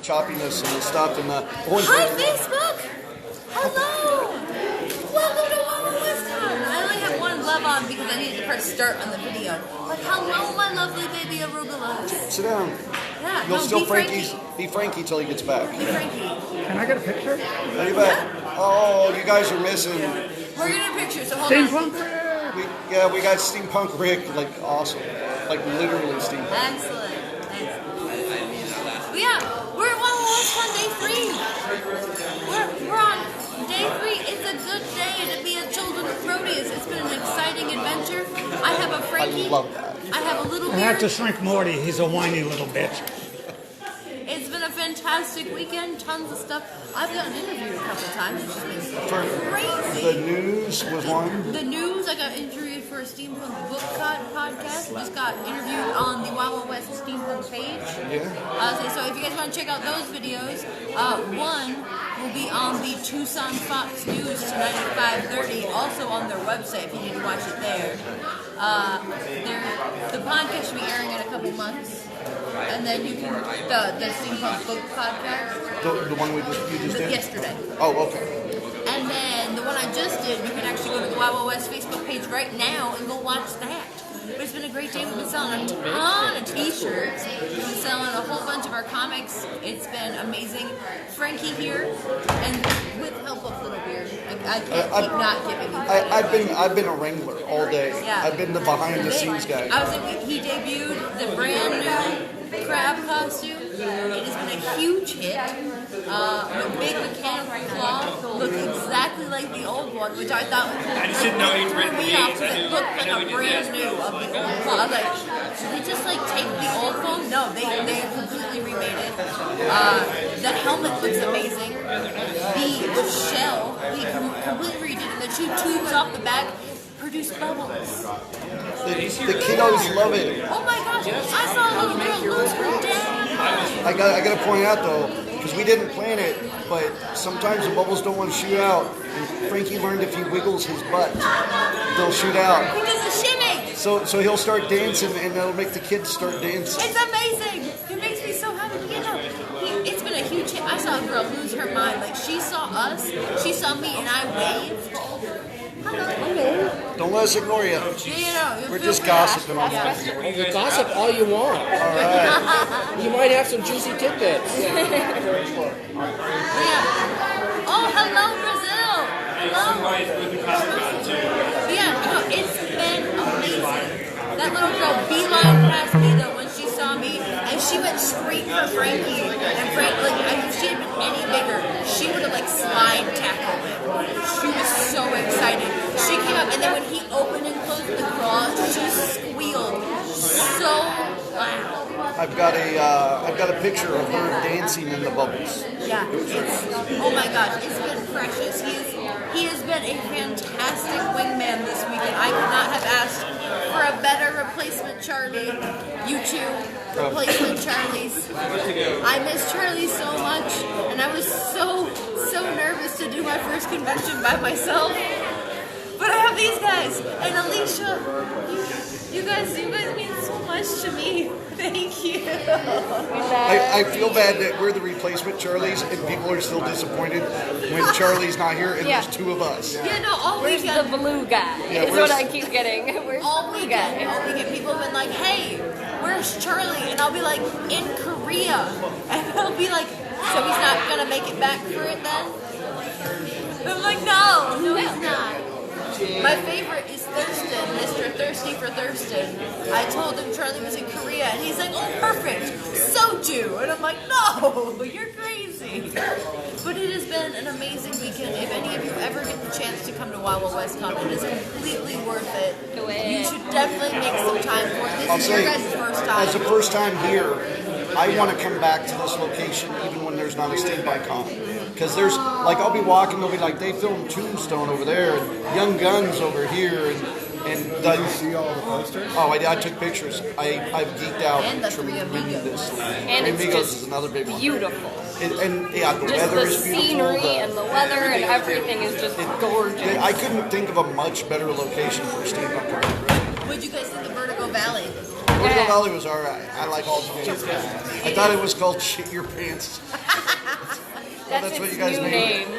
choppiness and the stuff and the. Hi, Facebook! Hello! Welcome to Wawa Wisconsin! I only have one glove on because I needed to press start on the video. But hello, my lovely baby arugula. Sit down. Yeah, You'll no, still be be Frankie till he gets back. Be Frankie. Can I get a picture? Are you back? Oh, you guys are missing. We're getting a picture, so hold Steampunk on. We got Steampunk Rick, like awesome. Like literally steampunk. Excellent. Yeah, we're at Wawa Wisconsin day 3. We're on day 3. It's a good day to be a children's rodeo. It's been an exciting adventure. I have a Frankie. I love that. I have a little I had to beard. shrink Morty. He's a whiny little bitch. It's been a fantastic weekend. Tons of stuff. I've gotten interviewed a couple of times, which has been crazy. The news was one. The news, I got interviewed for a Steampunk Book podcast. Just got interviewed on the Wawa West Steampunk page. Yeah. So if you guys want to check out those videos, one will be on the Tucson Fox News tonight at 5:30. Also on their website if you need to watch it there. The podcast should be airing in a couple months. And then you can, the Steampunk Book podcast. The one you just did? Yesterday. Oh, okay. And then the one I just did, you can actually go to the Wawa West Facebook page right now and go watch that. But it's been a great day. We've been selling a ton of t-shirts. We've been selling a whole bunch of our comics. It's been amazing. Frankie here, and with help of Little Beard. I can't keep not giving you I've been a wrangler all day. Yeah. I've been the behind the scenes guy. I was like, he debuted the brand new crab costume. It has been a huge hit. The big mechanical claw looked exactly like the old one, which I thought was I just didn't know you'd written me off because it looked like a brand new of the old claw. I was like, should they just like take the old phone? No, they completely remade it. The helmet looks amazing. The shell, we completely redid it. The two tubes off the back produce bubbles. The kiddos love it. Oh my gosh, I saw a little girl lose her dad. I got to point out though, because we didn't plan it, but sometimes the bubbles don't want to shoot out. And Frankie learned if he wiggles his butt, they'll shoot out. He does a shimmy. So he'll start dancing, and that'll make the kids start dancing. It's amazing. It makes me so happy. You know, it's been a huge hit. I saw a girl lose her mind. Like, she saw us, she saw me, and I waved. Hello. Don't let us ignore you. We're just gossiping on that. You gossip all you want. All right. You might have some juicy tidbits. Yeah. Oh, hello, Brazil. Hello. Yeah, no, it's been amazing. That little girl beeline past me though when she saw me, and she went straight for Frankie. And Frank, like, if she had been any bigger, she would have like slide tackled him. She was so excited. She came up, and then when he opened and closed the claw, she squealed so loud. I've got a picture of her dancing in the bubbles. Yeah, it's, oh my gosh, it's been precious. He has been a fantastic wingman this weekend. I could not have asked for a better replacement Charlie. You two, replacement Charlies. I miss Charlie so much, and I was so nervous to do my first convention by myself. But I have these guys, and Alicia, you guys mean so much to me. Thank you. I feel bad that we're the replacement Charlies, and people are still disappointed when Charlie's not here, and there's two of us. Yeah, no, all Where's weekend. the blue guy? Yeah, is what I keep getting. Where's All the blue weekend, guy? all weekend, people have been like, hey, where's Charlie? And I'll be like, in Korea. And they'll be like, so he's not going to make it back for it then? I'm like, no, he's not. My favorite is Thurston, Mr. Thirsty for Thurston. I told him Charlie was in Korea, and he's like, oh, perfect, soju. And I'm like, no, you're crazy. But it has been an amazing weekend. If any of you ever get the chance to come to Wawa Westcon, it is completely worth it. Do it. You should definitely make some time for it. I'll This is your say, guys' first time. as the first time here, I want to come back to this location even when there's not a stand-by con. Because there's, like, I'll be walking, they'll be like, they filmed Tombstone over there, and Young Guns over here, and Did you see all the posters? oh, I did. I took pictures. I've geeked out And the Three Amigos. tremendously. And it's Amigos just is another big one. beautiful. And yeah, the Just weather the is beautiful. scenery and the weather and everything is just gorgeous. I couldn't think of a much better location for a steampunk party. What'd you guys think of Vertigo Valley? Tornado Valley was alright. I like all the games. I thought it was called Shit Your Pants. That's what its you guys new named it. name.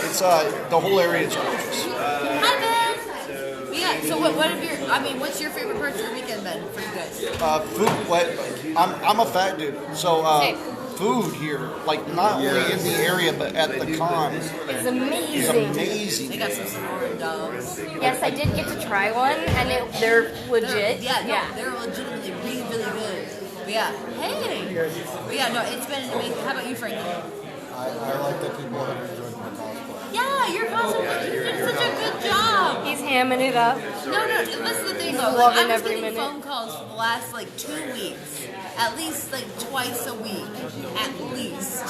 It's the whole area is gorgeous. Hi, Ben. Yeah. So what's your favorite part of the weekend, Ben, for you guys? Food. I'm a fat dude, so Same. food here, like not only in the area but at the con, It's is amazing. amazing. They got some Sonoran dogs. Yes, I did get to try one, and they're legit. They're legitimately really, really good. But yeah, hey. But yeah, no, it's been amazing. How about you, Frankie? I like that people have enjoyed my cosplay. Yeah, your cosplay. You did such a good job. He's hamming it up. No, this is the thing though. Loving Like, I was every getting minute. phone calls for the last 2 weeks, at least twice a week, at least.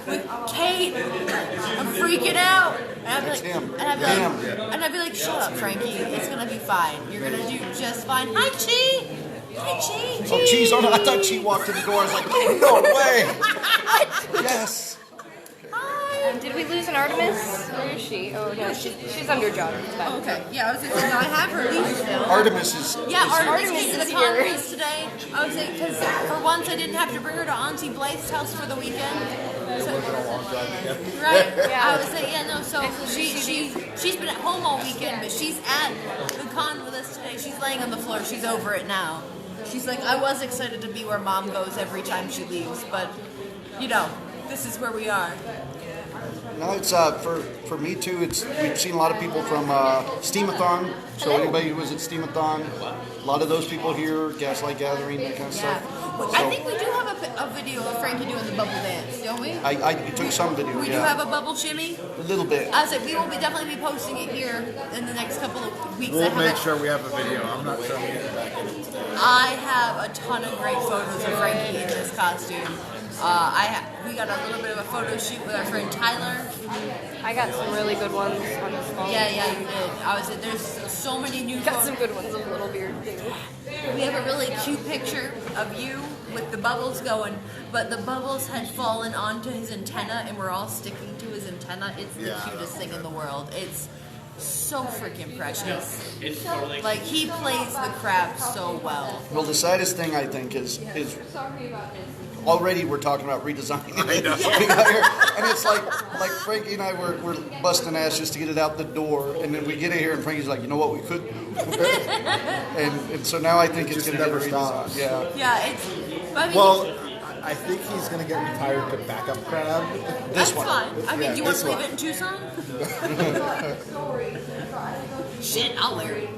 With Kate, I'm freaking out, and I'd be like, him. and I'd be like, shut up, Frankie. It's gonna be fine. You're gonna do just fine. Hi, Chi. Hi, Chi. Oh, geez, I thought she walked in the door. I was like, no way. Yes. Did we lose an Artemis? Where is she? Oh no, she's under John. It's fine. Okay, yeah, I was gonna say, no, I have her leash still. Artemis is. Yeah, Artemis Artemis came to the is here. conference today. I was saying, because for once I didn't have to bring her to Auntie Blythe's house for the weekend. So, right? Yeah. I was saying, yeah, no, so she's been at home all weekend, but she's at the con with us today. She's laying on the floor. She's over it now. She's like, I was excited to be where Mom goes every time she leaves, but, this is where we are. No, it's for me too. We've seen a lot of people from Steamathon. So anybody who was at Steamathon, a lot of those people here, Gaslight Gathering, that kind of Yeah. stuff. Well, I think we do have a video of Frankie doing the bubble dance, don't we? I took some video. We do Yeah, have a bubble shimmy. a little bit. I said we will definitely be posting it here in the next couple of weeks. We'll make sure we have a video. I'm not sure we get back in it today. I have a ton of great photos of Frankie in this costume. We got a little bit of a photo shoot with our friend Tyler. I got some really good ones on this phone. Yeah, you did. There's so many new Got photos. some good ones of Little Beard too. We have a really cute picture of you with the bubbles going, but the bubbles had fallen onto his antenna and we're all sticking to his antenna. It's the cutest thing in the world. It's so freaking precious. Like, he plays the craft so well. Well, the saddest thing I think is already we're talking about redesigning. I know. And it's like Frankie and I were busting ass just to get it out the door, and then we get it here, and Frankie's like, you know what we could do? and so now I think it's going to get never redesigned. stops. Yeah. Yeah, I mean, Well, I think he's going to get retired to backup crab. that's one. fine. I mean, do you want this to leave one. it in Tucson? Shit, I'll wear it.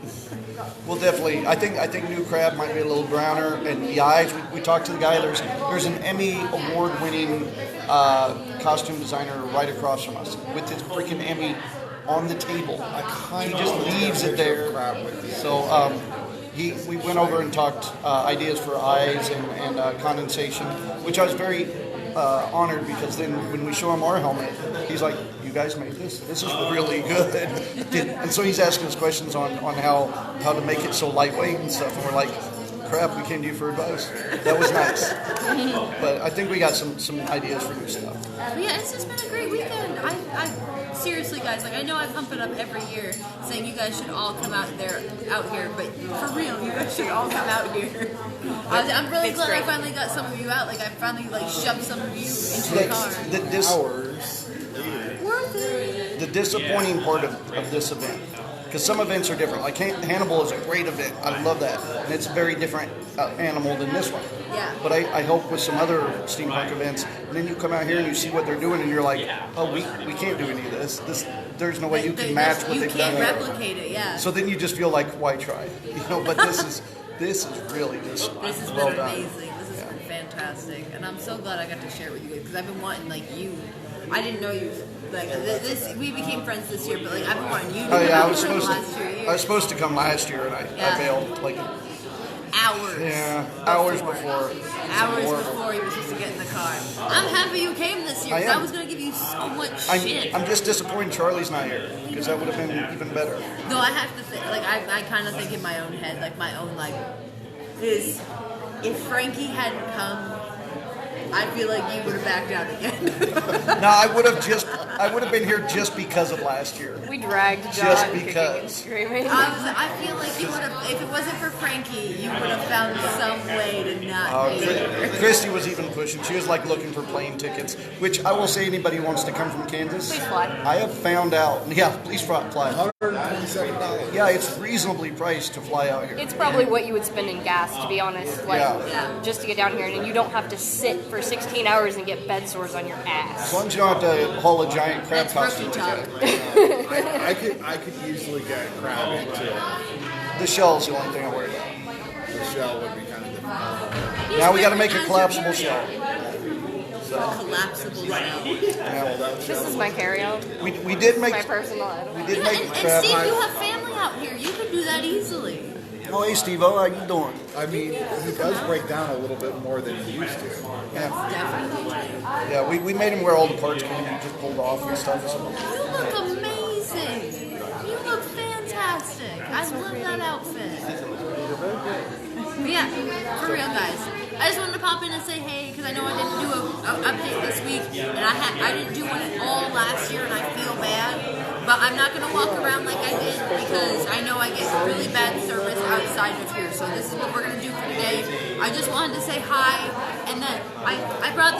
Well, definitely. I think New Crab might be a little browner, and the eyes. We talked to the guy. There's an Emmy award-winning costume designer right across from us with his freaking Emmy on the table. He just leaves it there. So we went over and talked ideas for eyes and condensation, which I was very honored, because then when we show him our helmet, he's like, "You guys made this. This is really good." And so he's asking us questions on how to make it so lightweight and stuff. And we're like, "Crap, we came to you for advice." That was nice. But I think we got some ideas for new stuff. But yeah, it's just been a great weekend. I seriously, guys, I know I pump it up every year, saying you guys should all come out here, but for real, you guys should all come out here. I'm really glad I finally got some of you out. I finally shoved some of you into the car. Hours later. Worth it. The disappointing part of this event, because some events are different. Like Hannibal is a great event. I love that, and it's a very different animal than this one. Yeah. But I hope with some other steampunk events, and then you come out here and you see what they're doing, and you're like, oh, we can't do any of this. There's no way you can match what they've done. You can't here. replicate it, yeah. So then you just feel like, why try? But this is really just This has well been done. amazing. This has been fantastic, and I'm so glad I got to share it with you guys, because I've been wanting you. I didn't know you. We became friends this year, but I've been wanting you to Oh yeah, come for the last 2 years. I was supposed to come last year, and I bailed Hours. hours before. Hours before he was supposed to get in the car. I'm happy you came this year, I because I am. was going to give you so much shit. I'm just disappointed Charlie's not here, because that would have been even better. No, I have to think, I kind of think in my own head, my own, is if Frankie hadn't come, I feel like you would have backed out again. No, I would have been here just because of last year. We dragged John Just kicking and because. screaming. I feel like you would have, if it wasn't for Frankie, you would have found some way to not be here. Christy was even pushing. She was like looking for plane tickets, which I will say anybody who wants to come from Kansas. Please fly. I have found out. Yeah, please fly. $127. Yeah, it's reasonably priced to fly out here. It's probably what you would spend in gas, to be honest. Like, Yeah. just to get down here, and you don't have to sit for 16 hours and get bed sores on your As ass. long as you don't have to haul a giant crab That's costume. rookie with talk. you. I could easily get crab into The shell's the only thing I worry about. the shell would be kind of difficult. Now we got to make a collapsible shell. Collapsible shell. This is my carry-on. We did make My personal item. we did Yeah, make and crab. Steve, you have family out here. You could do that easily. Oh, hey, Steve-O, how you doing? I mean, he does break down a little bit more than he used to. Yeah, Definitely. yeah. We made him wear all the parts and just pulled off and stuff. So. You look amazing. You look fantastic. I love that outfit. But yeah, for real, guys. I just wanted to pop in and say hey, because I know I didn't do an update this week, and I didn't do one at all last year, and I feel bad. But I'm not going to walk around like I did because I know I get really bad service outside of here. So this is what we're going to do for today. I just wanted to say hi, and that I brought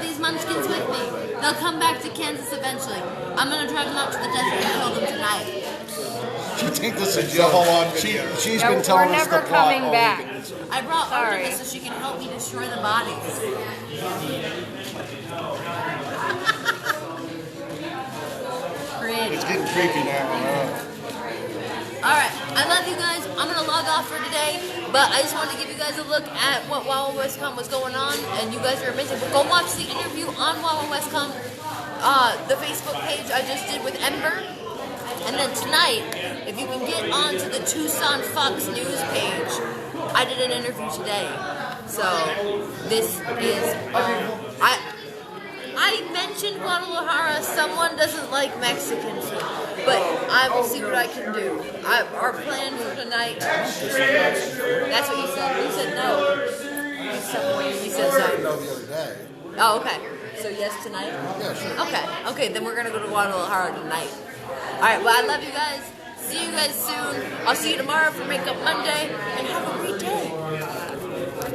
these munchkins with me. They'll come back to Kansas eventually. I'm going to drive them out to the desert and kill them tonight. You think this is a It's a whole-on joke? video. She's Yeah, been telling we're us never the plot coming all back. weekend. I brought Sorry. Artemis so she can help me destroy the bodies. Pretty. It's getting creepy now. Alright, I love you guys. I'm going to log off for today, but I just wanted to give you guys a look at what Wawa Westcom was going on, and you guys are amazing. But go watch the interview on Wawa Westcom, the Facebook page I just did with Ember. And then tonight, if you can get onto the Tucson Fox News page, I did an interview today. So, this is, I mentioned Guadalajara. Someone doesn't like Mexican food, but I will see what I can do. Our plan for tonight. That's what you said. You said no. You said so. No, the other day. Oh, okay. So yes tonight. Yeah, sure. Okay. Then we're gonna go to Guadalajara tonight. All right. Well, I love you guys. See you guys soon. I'll see you tomorrow for Makeup Monday, and have a great